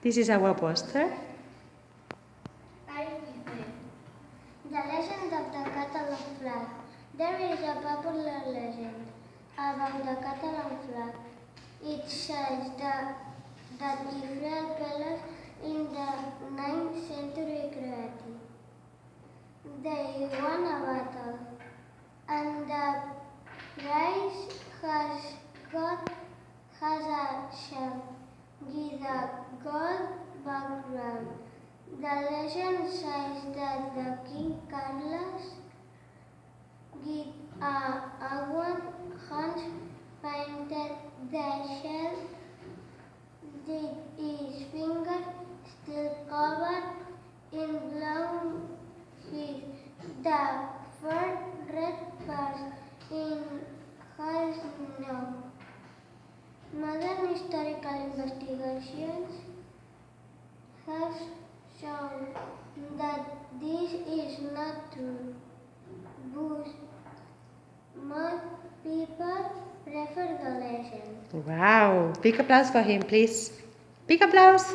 This is our poster. The legend of the Catalan flag. There is a popular legend about the Catalan flag. It says that Israel pillars in the 9th century created. They won a battle, and the prize has a shell with a gold background. The legend says that the King Carlos with a one hand painted the shell with his finger still covered in blood with the first red part in his nose. Modern historical investigations have shown that this is not true, but most people prefer the legend. Wow. Big applause for him, please. Big applause.